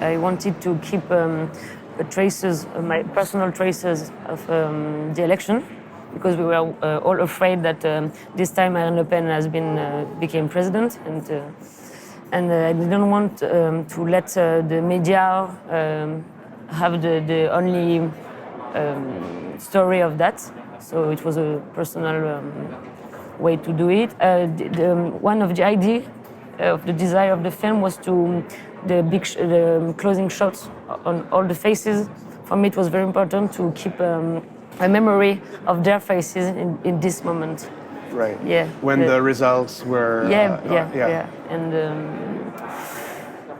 I wanted to keep traces, my personal traces of the election, because we were all afraid that this time Marine Le Pen became president, and I didn't want to let the media have the only story of that. So it was a personal way to do it. One of the idea of the desire of the film was the closing shots on all the faces. For me, it was very important to keep a memory of their faces in this moment. Right. Yeah. When the results were. Yeah.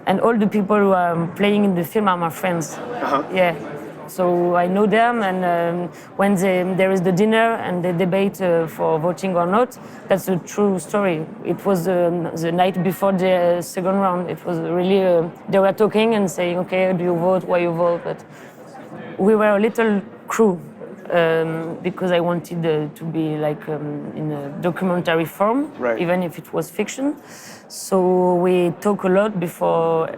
And all the people who are playing in the film are my friends. Yeah. So I know them, and when there is the dinner and the debate for voting or not, that's a true story. It was the night before the second round. It was really, they were talking and saying, okay, do you vote, why you vote? But we were a little crew, because I wanted to be like in a documentary form, right. Even if it was fiction. So we talk a lot before.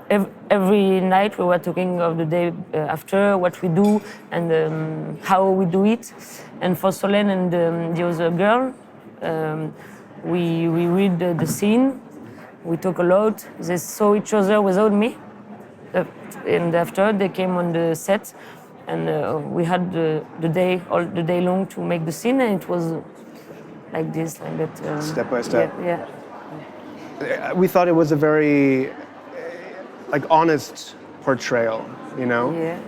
Every night we were talking of the day after, what we do and how we do it. And for Solène and the other girl, we read the scene. We talk a lot. They saw each other without me. And after they came on the set, and we had all the day long to make the scene, and it was like this, like that. Step by step. Yeah. We thought it was a very honest portrayal, you know? Yeah.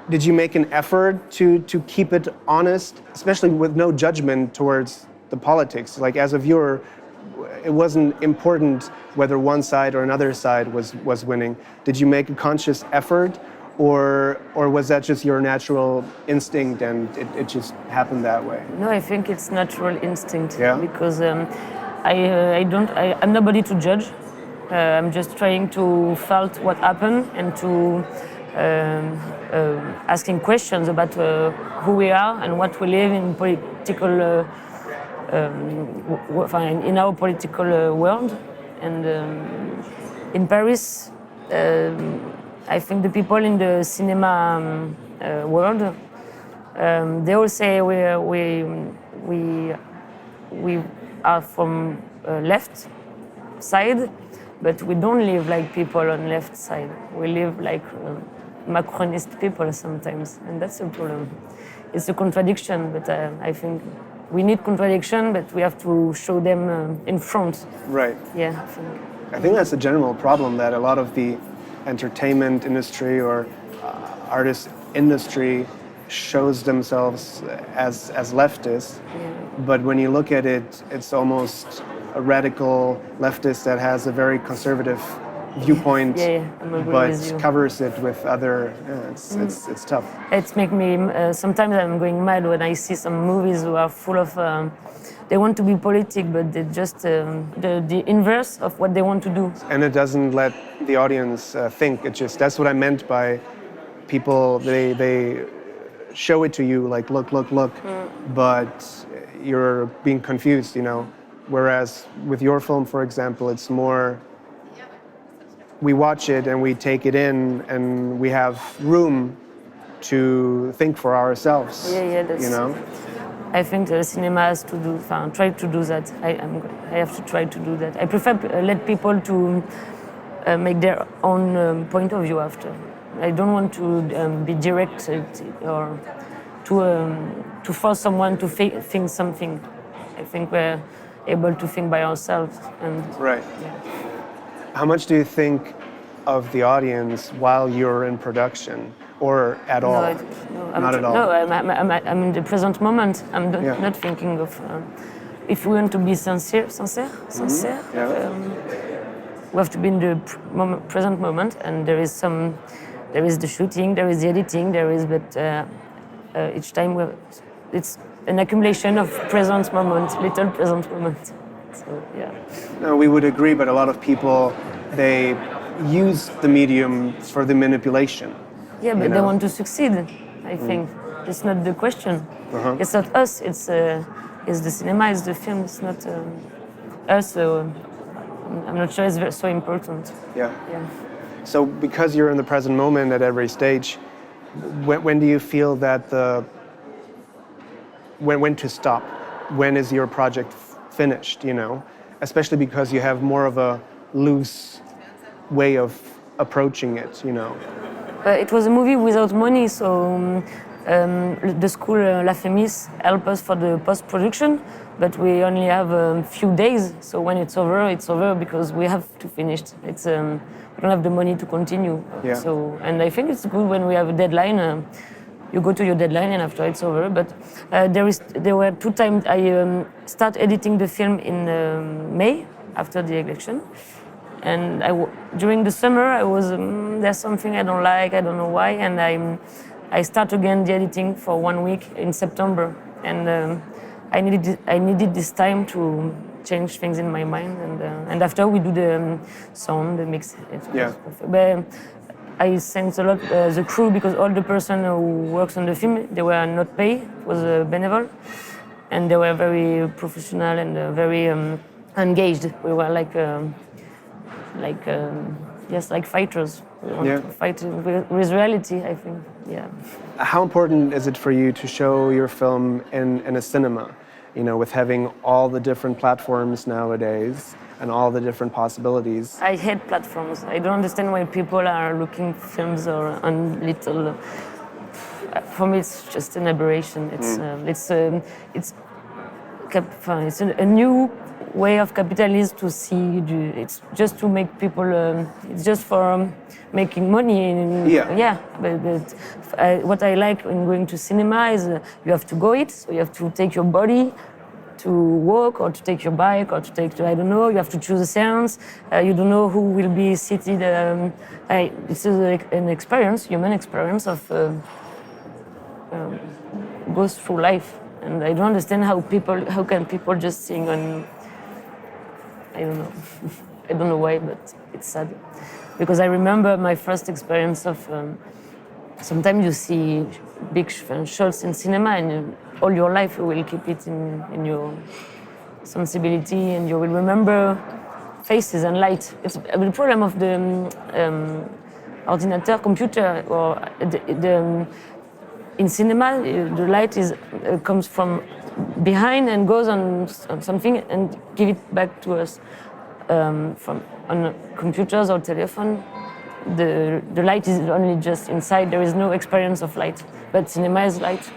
Did you make an effort to keep it honest, especially with no judgment towards the politics? Like, as a viewer, it wasn't important whether one side or another side was winning. Did you make a conscious effort, or was that just your natural instinct and it just happened that way? No, I think it's natural instinct. Yeah? Because I'm nobody to judge. I'm just trying to felt what happened and to asking questions about who we are and what we live in political. In our political world, and in Paris, I think the people in the cinema world, they all say we are from left side, but we don't live like people on left side. We live like Macronist people sometimes, and that's a problem. It's a contradiction, but I think we need contradiction, but we have to show them in front. Right. Yeah. I think that's a general problem, that a lot of the entertainment industry or artist industry shows themselves as leftist, but when you look at it, it's almost a radical leftist that has a very conservative viewpoint, but covers it with other. It's tough. It makes me sometimes I'm going mad when I see some movies who are full of. They want to be politic, but they just the inverse of what they want to do. And it doesn't let the audience think. It just, that's what I meant by people. They show it to you like look, but you're being confused, you know. Whereas with your film, for example, it's more. We watch it and we take it in, and we have room to think for ourselves. Yeah, that's, you know. I think the cinema has to try to do that. I have to try to do that. I prefer let people to make their own point of view after. I don't want to be direct or to force someone to think something. I think we're able to think by ourselves. And right. Yeah. How much do you think of the audience while you're in production, or at all? Not at all. No, I'm in the present moment. I'm not thinking of. If we want to be sincere. We have to be in the present moment, and there is the shooting, there is the editing, but each time it's an accumulation of present moment, little present moment. So, yeah. No, we would agree, but a lot of people, they use the medium for the manipulation. Yeah, but they want to succeed, I think. It's not the question. It's not us, it's the cinema, it's the film, it's not us I'm not sure it's so important. Yeah. Yeah. So because you're in the present moment at every stage, when do you feel that when to stop? When is your project finished, you know? Especially because you have more of a loose way of approaching it, you know? It was a movie without money, so the school La Femis helped us for the post-production, but we only have a few days, so when it's over because we have to finish. It's we don't have the money to continue. Yeah. So, and I think it's good when we have a deadline. You go to your deadline and after it's over. But there were 2 times I start editing the film in May after the election, and during the summer I was there's something I don't like, I don't know why, and I start again the editing for 1 week in September, and I needed this time to change things in my mind, and after we do the sound, the mix. Yeah. But I thanked a lot the crew, because all the person who works on the film, they were not paid, it was benevolent, and they were very professional and very engaged. We were like fighters. We want to fight with reality, I think. Yeah. How important is it for you to show your film in a cinema? You know, with having all the different platforms nowadays and all the different possibilities. I hate platforms. I don't understand why people are looking films or on little. For me, it's just an aberration. It's a new way of capitalism to see. It's just to make people. It's just for making money. Yeah. But what I like in going to cinema is you have to go it. So you have to take your body to walk, or to take your bike, or to take, I don't know, you have to choose a seance. You don't know who will be seated. This is an experience, human experience of goes through life. And I don't understand how can people just sing on, I don't know. I don't know why, but it's sad. Because I remember my first experience of, sometimes you see big shots in cinema, and all your life you will keep it in your sensibility, and you will remember faces and light. It's the problem of the ordinateur, computer, or in cinema, the light comes from behind and goes on something and give it back to us. From on computers or telephone, the light is only just inside. There is no experience of light, but cinema is light.